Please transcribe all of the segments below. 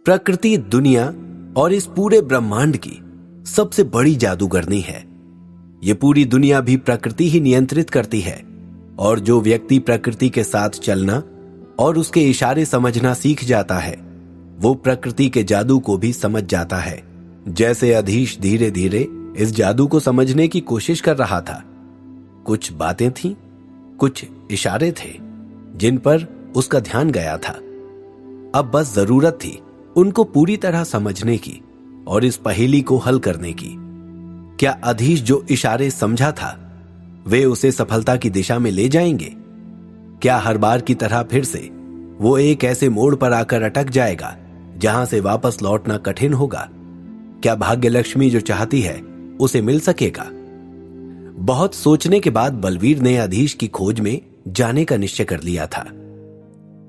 प्रकृति दुनिया और इस पूरे ब्रह्मांड की सबसे बड़ी जादूगरनी है। ये पूरी दुनिया भी प्रकृति ही नियंत्रित करती है और जो व्यक्ति प्रकृति के साथ चलना और उसके इशारे समझना सीख जाता है वो प्रकृति के जादू को भी समझ जाता है। जैसे अधीश धीरे धीरे इस जादू को समझने की कोशिश कर रहा था। कुछ बातें थीं, कुछ इशारे थे जिन पर उसका ध्यान गया था। अब बस जरूरत थी उनको पूरी तरह समझने की और इस पहेली को हल करने की। क्या अधीश जो इशारे समझा था वे उसे सफलता की दिशा में ले जाएंगे? क्या हर बार की तरह फिर से वो एक ऐसे मोड़ पर आकर अटक जाएगा जहां से वापस लौटना कठिन होगा? क्या भाग्य लक्ष्मी जो चाहती है उसे मिल सकेगा? बहुत सोचने के बाद बलवीर ने अधीश की खोज में जाने का निश्चय कर लिया था,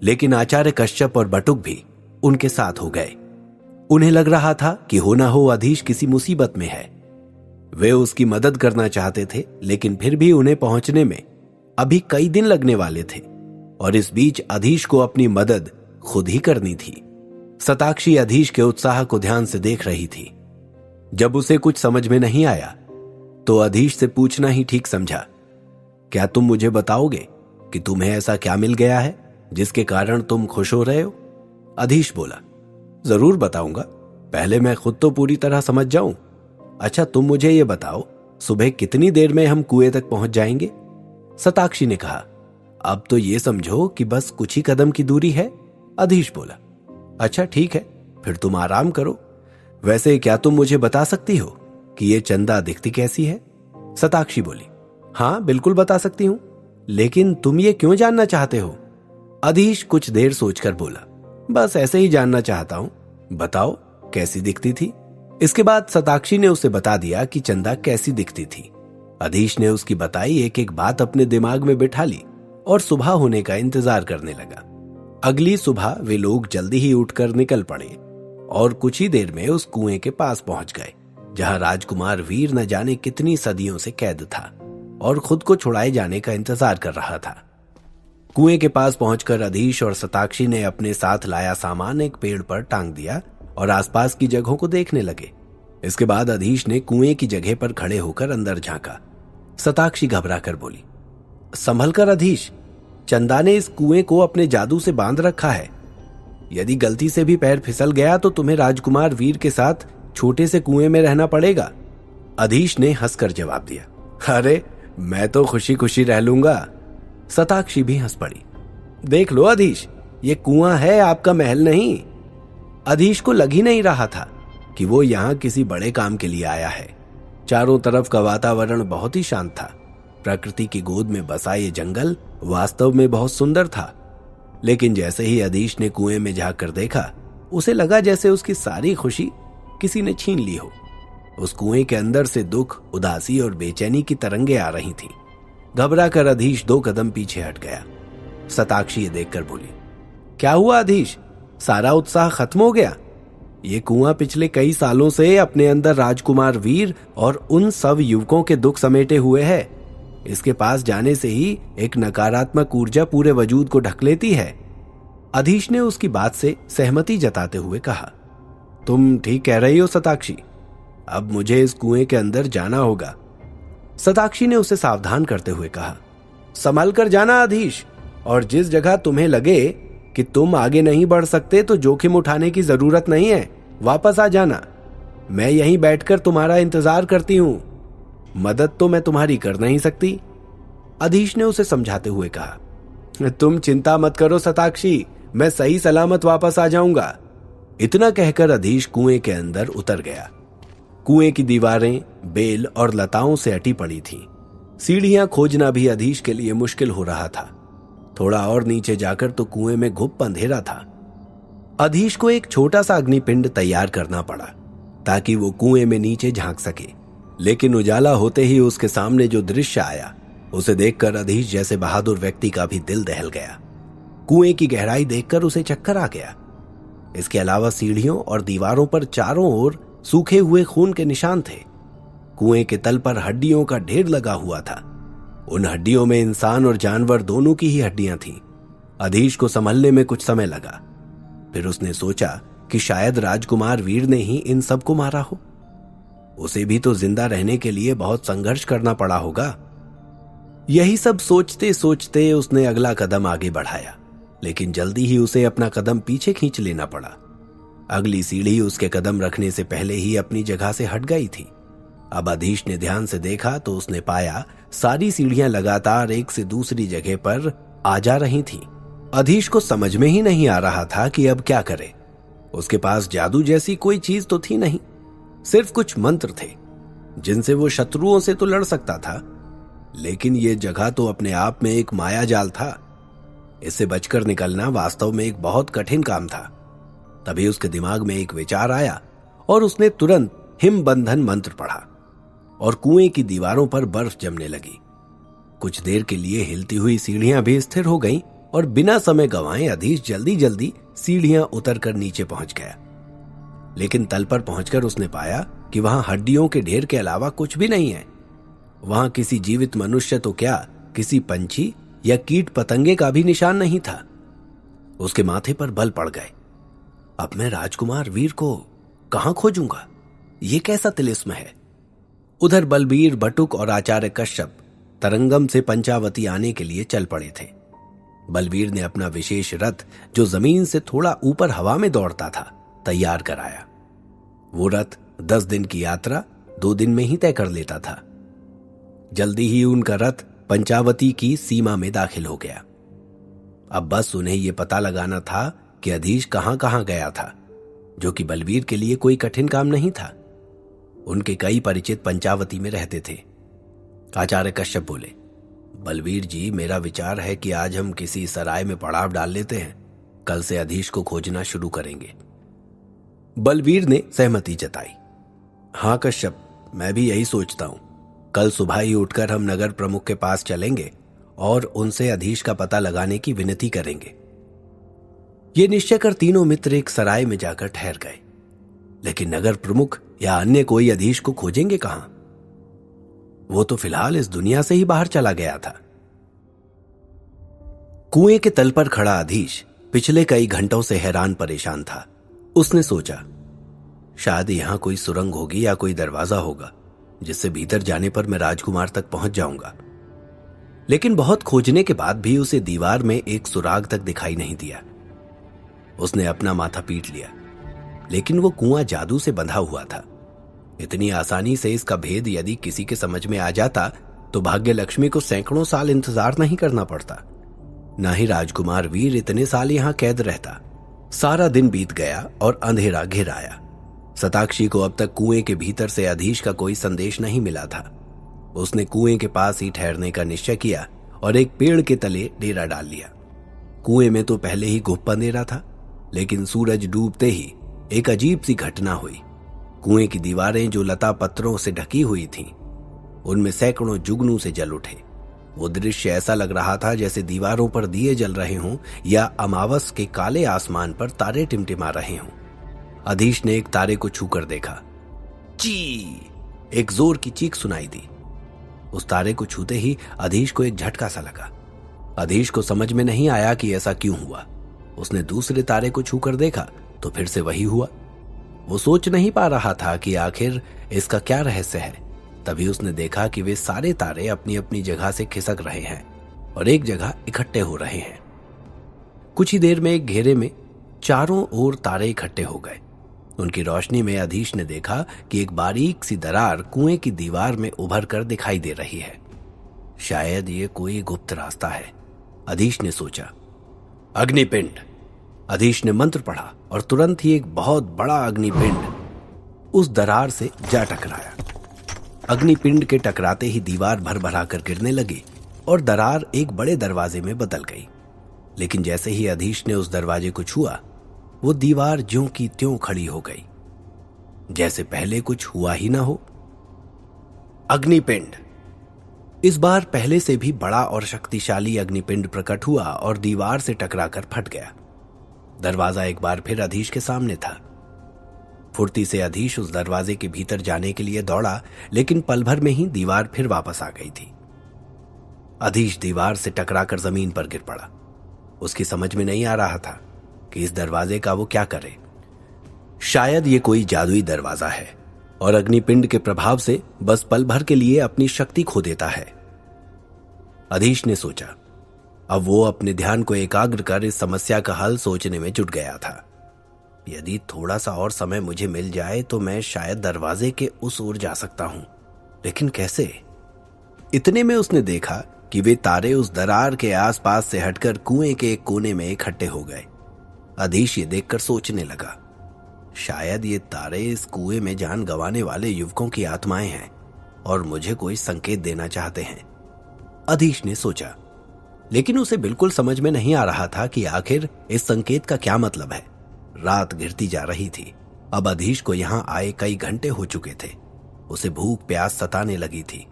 लेकिन आचार्य कश्यप और बटुक भी उनके साथ हो गए। उन्हें लग रहा था कि हो ना हो अधीश किसी मुसीबत में है। वे उसकी मदद करना चाहते थे, लेकिन फिर भी उन्हें पहुंचने में अभी कई दिन लगने वाले थे और इस बीच अधीश को अपनी मदद खुद ही करनी थी। शताक्षी अधीश के उत्साह को ध्यान से देख रही थी। जब उसे कुछ समझ में नहीं आया तो अधीश से पूछना ही ठीक समझा। क्या तुम मुझे बताओगे कि तुम्हें ऐसा क्या मिल गया है जिसके कारण तुम खुश हो रहे हो? अधीश बोला, जरूर बताऊंगा, पहले मैं खुद तो पूरी तरह समझ जाऊं। अच्छा तुम मुझे ये बताओ, सुबह कितनी देर में हम कुएं तक पहुंच जाएंगे? शताक्षी ने कहा, अब तो ये समझो कि बस कुछ ही कदम की दूरी है। अधीश बोला, अच्छा ठीक है, फिर तुम आराम करो। वैसे क्या तुम मुझे बता सकती हो कि ये चंदा दिखती कैसी है? शताक्षी बोली, हाँ बिल्कुल बता सकती हूं, लेकिन तुम ये क्यों जानना चाहते हो? अधीश कुछ देर सोचकर बोला, बस ऐसे ही जानना चाहता हूं, बताओ कैसी दिखती थी? इसके बाद शताक्षी ने उसे बता दिया कि चंदा कैसी दिखती थी। अधीश ने उसकी बताई एक एक बात अपने दिमाग में बिठा ली और सुबह होने का इंतजार करने लगा। अगली सुबह वे लोग जल्दी ही उठकर निकल पड़े और कुछ ही देर में उस कुएं के पास पहुंच गए जहां राजकुमार वीर न जाने कितनी सदियों से कैद था और खुद को छुड़ाए जाने का इंतजार कर रहा था। कुएं के पास पहुंचकर अधीश और शताक्षी ने अपने साथ लाया सामान एक पेड़ पर टांग दिया और आसपास की जगहों को देखने लगे। इसके बाद अधीश ने कुएं की जगह पर खड़े होकर अंदर झांका। शताक्षी घबरा कर बोली, संभल कर अधीश, चंदा ने इस कुएं को अपने जादू से बांध रखा है। यदि गलती से भी पैर फिसल गया तो तुम्हें राजकुमार वीर के साथ छोटे से कुएं में रहना पड़ेगा। अधीश ने हंसकर जवाब दिया, अरे मैं तो खुशी खुशी रह लूंगा। शताक्षी भी हंस पड़ी, देख लो अधीश, ये कुआं है, आपका महल नहीं। अधीश को लग ही नहीं रहा था कि वो यहां किसी बड़े काम के लिए आया है। चारों तरफ का वातावरण बहुत ही शांत था। प्रकृति की गोद में बसा ये जंगल वास्तव में बहुत सुंदर था, लेकिन जैसे ही अधीश ने कुएं में झांक कर देखा उसे लगा जैसे उसकी सारी खुशी किसी ने छीन ली हो। उस कुएं के अंदर से दुख, उदासी और बेचैनी की तरंगे आ रही थीं। घबरा कर अधीश 2 कदम पीछे हट गया। शताक्षी ये देखकर बोली, क्या हुआ अधीश, सारा उत्साह खत्म हो गया? ये कुआं पिछले कई सालों से अपने अंदर राजकुमार वीर और उन सब युवकों के दुख समेटे हुए है। इसके पास जाने से ही एक नकारात्मक ऊर्जा पूरे वजूद को ढक लेती है। अधीश ने उसकी बात से सहमति जताते हुए कहा, तुम ठीक कह रही हो शताक्षी, अब मुझे इस कुएं के अंदर जाना होगा। शताक्षी ने उसे सावधान करते हुए कहा, संभल कर जाना अधीश, और जिस जगह तुम्हें लगे कि तुम आगे नहीं बढ़ सकते तो जोखिम उठाने की जरूरत नहीं है, वापस आ जाना। मैं यहीं बैठकर तुम्हारा इंतजार करती हूं, मदद तो मैं तुम्हारी कर नहीं सकती। अधीश ने उसे समझाते हुए कहा, तुम चिंता मत करो शताक्षी, मैं सही सलामत वापस आ जाऊंगा। इतना कहकर अधीश कुएं के अंदर उतर गया। कुएं की दीवारें बेल और लताओं से अटी पड़ी थीं। सीढ़ियां खोजना भी अधीश के लिए मुश्किल हो रहा था। थोड़ा और नीचे जाकर तो कुएं में घुप अंधेरा था। अधीश को एक छोटा सा अग्निपिंड तैयार करना पड़ा ताकि वो कुएं में नीचे झांक सके, लेकिन उजाला होते ही उसके सामने जो दृश्य आया उसे देखकर अधीश जैसे बहादुर व्यक्ति का भी दिल दहल गया। कुएं की गहराई देखकर उसे चक्कर आ गया। इसके अलावा सीढ़ियों और दीवारों पर चारों ओर सूखे हुए खून के निशान थे। कुएं के तल पर हड्डियों का ढेर लगा हुआ था। उन हड्डियों में इंसान और जानवर दोनों की ही हड्डियां थीं। अधीश को संभलने में कुछ समय लगा। फिर उसने सोचा कि शायद राजकुमार वीर ने ही इन सबको मारा हो। उसे भी तो जिंदा रहने के लिए बहुत संघर्ष करना पड़ा होगा। यही सब सोचते सोचते उसने अगला कदम आगे बढ़ाया, लेकिन जल्दी ही उसे अपना कदम पीछे खींच लेना पड़ा। अगली सीढ़ी उसके कदम रखने से पहले ही अपनी जगह से हट गई थी। अब अधीश ने ध्यान से देखा तो उसने पाया सारी सीढ़ियां लगातार एक से दूसरी जगह पर आ जा रही थीं। अधीश को समझ में ही नहीं आ रहा था कि अब क्या करे। उसके पास जादू जैसी कोई चीज तो थी नहीं, सिर्फ कुछ मंत्र थे जिनसे वो शत्रुओं से तो लड़ सकता था, लेकिन ये जगह तो अपने आप में एक माया जाल था। इससे बचकर निकलना वास्तव में एक बहुत कठिन काम था। तभी उसके दिमाग में एक विचार आया और उसने तुरंत हिम बंधन मंत्र पढ़ा और कुएं की दीवारों पर बर्फ जमने लगी। कुछ देर के लिए हिलती हुई सीढ़ियां भी स्थिर हो गईं और बिना समय गंवाए अधीश जल्दी जल्दी सीढ़ियां उतरकर नीचे पहुंच गया। लेकिन तल पर पहुंचकर उसने पाया कि वहां हड्डियों के ढेर के अलावा कुछ भी नहीं है। वहां किसी जीवित मनुष्य तो क्या, किसी पंछी या कीट पतंगे का भी निशान नहीं था। उसके माथे पर बल पड़ गए। अब मैं राजकुमार वीर को कहां खोजूंगा? ये कैसा तिलिस्म है? उधर बलबीर, बटुक और आचार्य कश्यप तरंगम से पंचावती आने के लिए चल पड़े थे। बलबीर ने अपना विशेष रथ, जो जमीन से थोड़ा ऊपर हवा में दौड़ता था, तैयार कराया। वो रथ 10 दिन की यात्रा 2 दिन में ही तय कर लेता था। जल्दी ही उनका रथ पंचावती की सीमा में दाखिल हो गया। अब बस उन्हें यह पता लगाना था कि अधीश कहां कहां गया था, जो कि बलबीर के लिए कोई कठिन काम नहीं था। उनके कई परिचित पंचावती में रहते थे। आचार्य कश्यप बोले, बलबीर जी, मेरा विचार है कि आज हम किसी सराय में पड़ाव डाल लेते हैं। कल से अधीश को खोजना शुरू करेंगे। बलबीर ने सहमति जताई। हाँ कश्यप, मैं भी यही सोचता हूं। कल सुबह ही उठकर हम नगर प्रमुख के पास चलेंगे और उनसे अधीश का पता लगाने की विनती करेंगे। ये निश्चय कर तीनों मित्र एक सराय में जाकर ठहर गए। लेकिन नगर प्रमुख या अन्य कोई अधीश को खोजेंगे कहां? वो तो फिलहाल इस दुनिया से ही बाहर चला गया था। कुएं के तल पर खड़ा अधीश पिछले कई घंटों से हैरान परेशान था। उसने सोचा, शायद यहां कोई सुरंग होगी या कोई दरवाजा होगा जिससे भीतर जाने पर मैं राजकुमार तक पहुंच जाऊंगा। लेकिन बहुत खोजने के बाद भी उसे दीवार में एक सुराग तक दिखाई नहीं दिया। उसने अपना माथा पीट लिया, लेकिन वो कुआं जादू से बंधा हुआ था। इतनी आसानी से इसका भेद यदि किसी के समझ में आ जाता तो भाग्य लक्ष्मी को सैकड़ों साल इंतजार नहीं करना पड़ता, न ही राजकुमार वीर इतने साल यहां कैद रहता। सारा दिन बीत गया और अंधेरा घिर आया। शताक्षी को अब तक कुएं के भीतर से अधीश का कोई संदेश नहीं मिला था। उसने कुएं के पास ही ठहरने का निश्चय किया और एक पेड़ के तले डेरा डाल लिया। कुएं में तो पहले ही घुप अंधेरा था, लेकिन सूरज डूबते ही एक अजीब सी घटना हुई। कुएं की दीवारें जो लता पत्रों से ढकी हुई थीं, उनमें सैकड़ों जुगनू से जल उठे। वो दृश्य ऐसा लग रहा था जैसे दीवारों पर दिए जल रहे हों या अमावस के काले आसमान पर तारे टिमटिमा रहे हों। अधीश ने एक तारे को छूकर देखा। ची! एक जोर की चीख सुनाई दी। उस तारे को छूते ही अधीश को एक झटका सा लगा। अधीश को समझ में नहीं आया कि ऐसा क्यों हुआ। उसने दूसरे तारे को छूकर देखा तो फिर से वही हुआ। वो सोच नहीं पा रहा था कि आखिर इसका क्या रहस्य है। तभी उसने देखा कि वे सारे तारे अपनी अपनी जगह से खिसक रहे हैं और एक जगह इकट्ठे हो रहे हैं। कुछ ही देर में एक घेरे में चारों ओर तारे इकट्ठे हो गए। उनकी रोशनी में अधीश ने देखा कि एक बारीक सी दरार कुएं की दीवार में उभर कर दिखाई दे रही है। शायद ये कोई गुप्त रास्ता है, अधीश ने सोचा। अग्निपिंड! अधीश ने मंत्र पढ़ा और तुरंत ही एक बहुत बड़ा अग्निपिंड उस दरार से जा टकराया। अग्निपिंड के टकराते ही दीवार भर भरा कर गिरने लगी और दरार एक बड़े दरवाजे में बदल गई। लेकिन जैसे ही अधीश ने उस दरवाजे को छुआ, वो दीवार ज्यों की त्यों खड़ी हो गई, जैसे पहले कुछ हुआ ही ना हो। अग्निपिंड! इस बार पहले से भी बड़ा और शक्तिशाली अग्निपिंड प्रकट हुआ और दीवार से टकराकर फट गया। दरवाजा एक बार फिर अधीश के सामने था। फुर्ती से अधीश उस दरवाजे के भीतर जाने के लिए दौड़ा, लेकिन पल भर में ही दीवार फिर वापस आ गई थी। अधीश दीवार से टकराकर जमीन पर गिर पड़ा। उसकी समझ में नहीं आ रहा था कि इस दरवाजे का वो क्या करे। शायद ये कोई जादुई दरवाजा है और अग्निपिंड के प्रभाव से बस पल भर के लिए अपनी शक्ति खो देता है। अधीश ने सोचा। अब वो अपने ध्यान को एकाग्र कर इस समस्या का हल सोचने में जुट गया था। यदि थोड़ा सा और समय मुझे मिल जाए तो मैं शायद दरवाजे के उस ओर जा सकता हूं, लेकिन कैसे? इतने में उसने देखा कि वे तारे उस दरार के आसपास से हटकर कुएं के एक कोने में इकट्ठे हो गए। अधीश ये देखकर सोचने लगा, शायद ये तारे इस कुएं में जान गंवाने वाले युवकों की आत्माएं हैं और मुझे कोई संकेत देना चाहते हैं। अधीश ने सोचा, लेकिन उसे बिल्कुल समझ में नहीं आ रहा था कि आखिर इस संकेत का क्या मतलब है। रात घिरती जा रही थी। अब अधीश को यहां आए कई घंटे हो चुके थे। उसे भूख प्यास सताने लगी थी।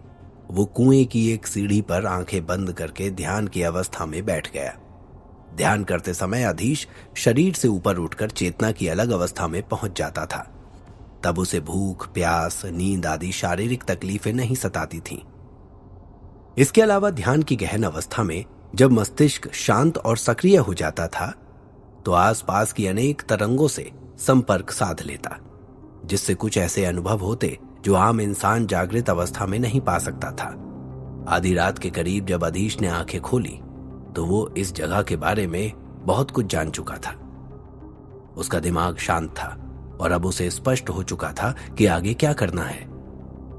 वो कुएं की एक सीढ़ी पर आंखें बंद करके ध्यान की अवस्था में बैठ गया। ध्यान करते समय अधीश शरीर से ऊपर उठकर चेतना की अलग अवस्था में पहुंच जाता था। तब उसे भूख प्यास नींद आदि शारीरिक तकलीफें नहीं सताती थीं। इसके अलावा ध्यान की गहन अवस्था में जब मस्तिष्क शांत और सक्रिय हो जाता था तो आसपास की अनेक तरंगों से संपर्क साध लेता, जिससे कुछ ऐसे अनुभव होते जो आम इंसान जागृत अवस्था में नहीं पा सकता था। आधी रात के करीब जब अधीश ने आंखें खोली तो वो इस जगह के बारे में बहुत कुछ जान चुका था। उसका दिमाग शांत था और अब उसे स्पष्ट हो चुका था कि आगे क्या करना है।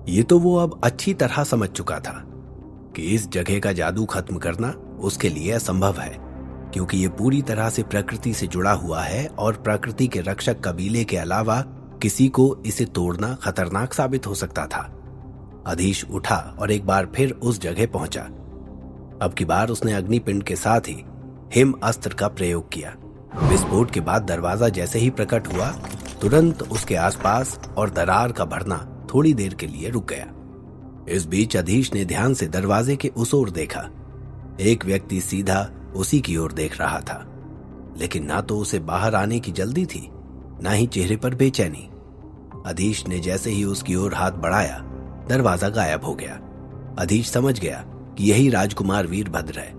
ये तो वो अब अच्छी तरह समझ चुका था कि इस जगह का जादू खत्म करना उसके लिए असंभव है, क्योंकि ये पूरी तरह से प्रकृति से जुड़ा हुआ है और प्रकृति के रक्षक कबीले के अलावा किसी को इसे तोड़ना खतरनाक साबित हो सकता था। अधीश उठा और एक बार फिर उस जगह पहुंचा। अब की बार उसने अग्निपिंड के साथ ही हिम अस्त्र का प्रयोग किया। विस्फोट के बाद दरवाजा जैसे ही प्रकट हुआ, तुरंत उसके आसपास और दरार का भरना थोड़ी देर के लिए रुक गया। इस बीच अधीश ने ध्यान से दरवाजे के उस ओर देखा। एक व्यक्ति सीधा उसी की ओर देख रहा था, लेकिन ना तो उसे बाहर आने की जल्दी थी, ना ही चेहरे पर बेचैनी। अधीश ने जैसे ही उसकी ओर हाथ बढ़ाया, दरवाजा गायब हो गया। अधीश समझ गया कि यही राजकुमार वीरभद्र है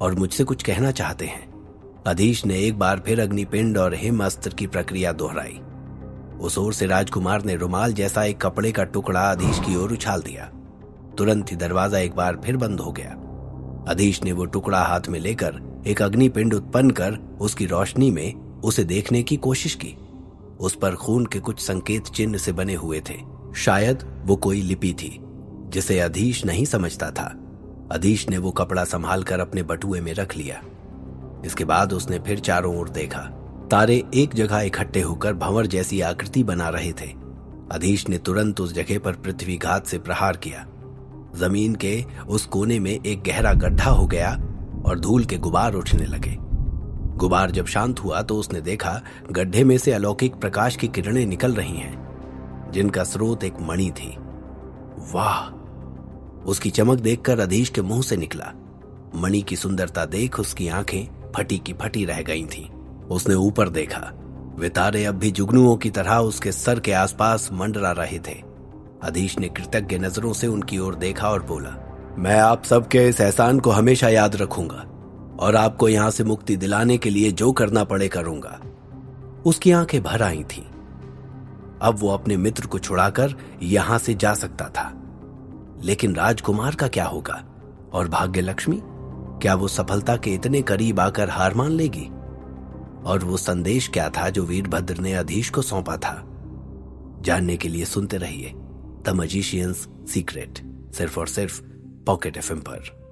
और मुझसे कुछ कहना चाहते हैं। अधीश ने एक बार फिर अग्निपिंड और हिम अस्त्र की प्रक्रिया दोहराई। उस ओर से राजकुमार ने रुमाल जैसा एक कपड़े का टुकड़ा अधीश की ओर उछाल दिया। तुरंत ही दरवाजा एक बार फिर बंद हो गया। अधीश ने वो टुकड़ा हाथ में लेकर एक अग्निपिंड उत्पन्न कर उसकी रोशनी में उसे देखने की कोशिश की। उस पर खून के कुछ संकेत चिन्ह से बने हुए थे। शायद वो कोई लिपि थी जिसे अधीश नहीं समझता था। अधीश ने वो कपड़ा संभाल कर अपने बटुए में रख लिया। इसके बाद उसने फिर चारों ओर देखा। तारे एक जगह इकट्ठे होकर भंवर जैसी आकृति बना रहे थे। अधीश ने तुरंत उस जगह पर पृथ्वीघात से प्रहार किया। जमीन के उस कोने में एक गहरा गड्ढा हो गया और धूल के गुबार उठने लगे। गुबार जब शांत हुआ तो उसने देखा गड्ढे में से अलौकिक प्रकाश की किरणें निकल रही हैं, जिनका स्रोत एक मणि थी। वाह! उसकी चमक देखकर अधीश के मुंह से निकला। मणि की सुंदरता देख उसकी आंखें फटी की फटी रह गई थीं। उसने ऊपर देखा। वे तारे अब भी जुगनुओं की तरह उसके सर के आसपास मंडरा रहे थे। अधीश ने कृतज्ञ नजरों से उनकी ओर देखा और बोला, मैं आप सबके इस एहसान को हमेशा याद रखूंगा और आपको यहां से मुक्ति दिलाने के लिए जो करना पड़े करूंगा। उसकी आंखें भर आई थीं। अब वो अपने मित्र को छुड़ाकर यहां से जा सकता था, लेकिन राजकुमार का क्या होगा? और भाग्य लक्ष्मी, क्या वो सफलता के इतने करीब आकर हार मान लेगी? और वो संदेश क्या था जो वीरभद्र ने अधीश को सौंपा था? जानने के लिए सुनते रहिए द मैजिशियंस सीक्रेट, सिर्फ और सिर्फ पॉकेट एफएम पर।